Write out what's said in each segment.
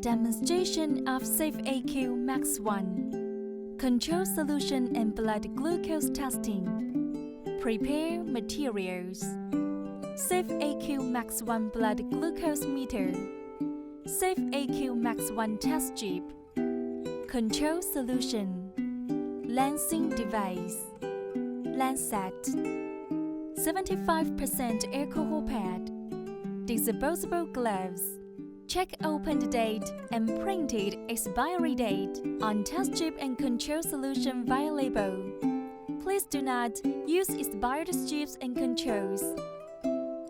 demonstration of SafeAQ Max 1 Control Solution and Blood Glucose Testing. Prepare materials. SafeAQ Max 1 Blood Glucose Meter. SafeAQ Max 1 Test Strip. Control Solution. Lancing Device. Lancet. 75% alcohol pad. Disposable gloves. Check opened date and printed expiry date on test strip and control solution via label. Please do not use expired strips and controls.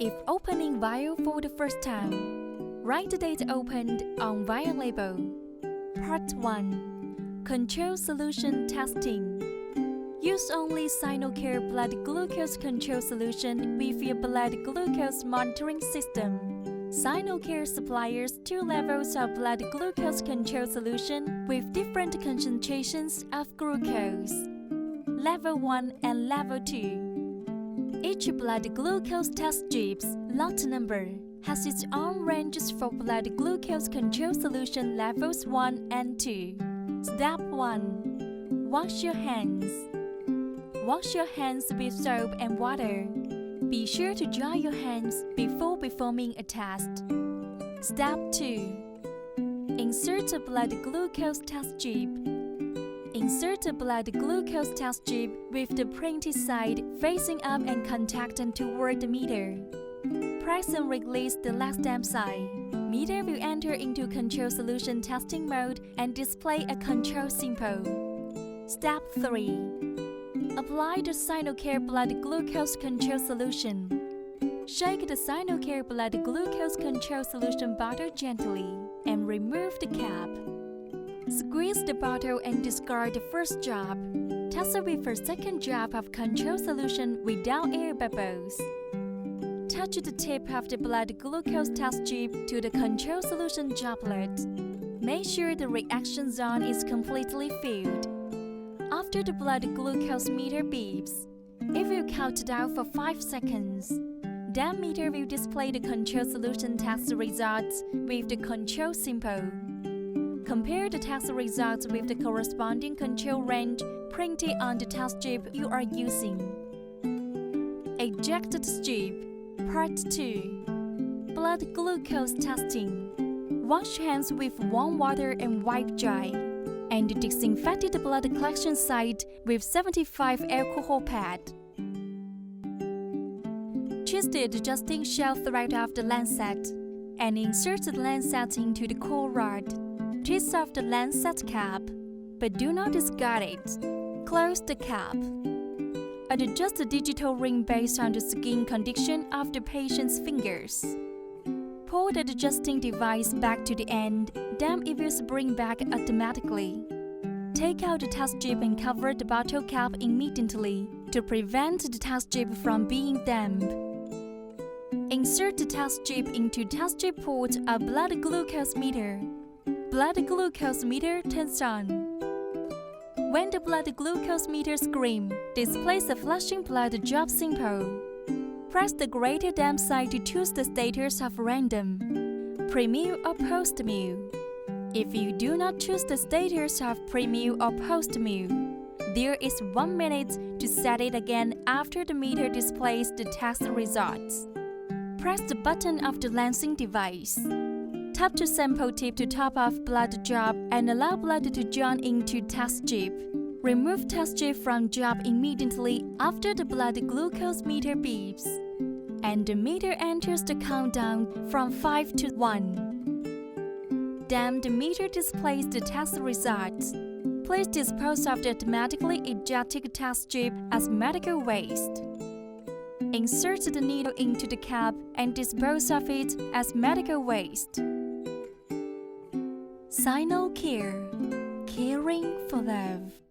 If opening vial for the first time, write the date opened on vial label. Part 1. Control Solution Testing. Use only Sinocare blood glucose control solution with your blood glucose monitoring system. Sinocare supplies 2 levels of blood glucose control solution with different concentrations of glucose, Level 1 and Level 2. Each blood glucose test strip's lot number has its own ranges for blood glucose control solution levels 1 and 2. Step 1. Wash your hands. Wash your hands with soap and water. Be sure to dry your hands before performing a test. Step 2. Insert a blood glucose test strip. Insert a blood glucose test strip with the printed side facing up and contacted toward the meter. Press and release the left stem side. Meter will enter into control solution testing mode and display a control symbol. Step 3. Apply the Sinocare blood glucose control solution. Shake the Sinocare blood glucose control solution bottle gently and remove the cap. Squeeze the bottle and discard the first drop. Test with a second drop of control solution without air bubbles. Touch the tip of the blood glucose test strip to the control solution droplet. Make sure the reaction zone is completely filled. After the blood glucose meter beeps, it will count down for 5 seconds. That meter will display the control solution test results with the control symbol. Compare the test results with the corresponding control range printed on the test strip you are using. Ejected strip. Part 2. Blood glucose testing. Wash hands with warm water and wipe dry. And disinfect the blood collection site with 75 alcohol pad. Twist the adjusting shell thread of the lancet and insert the lancet into the core rod. Twist off the lancet cap, but do not discard it. Close the cap. Adjust the digital ring based on the skin condition of the patient's fingers. Pull the adjusting device back to the end, then it will spring back automatically. Take out the test strip and cover the bottle cap immediately to prevent the test strip from being damp. Insert the test strip into test strip port of blood glucose meter. Blood glucose meter turns on. When the blood glucose meter screams, displays a flashing blood drop symbol. Press the greater than sign to choose the status of random, pre-meal or post-meal. If you do not choose the status of pre-meal or post-meal, there is 1 minute to set it again after the meter displays the test results. Press the button of the lancing device. Tap the sample tip to top off blood drop and allow blood to join into test strip. Remove test strip from drop immediately after the blood glucose meter beeps, and the meter enters the countdown from 5 to 1. Then the meter displays the test results. Please dispose of the automatically ejected test strip as medical waste. Insert the needle into the cap and dispose of it as medical waste. Sinocare, caring for love.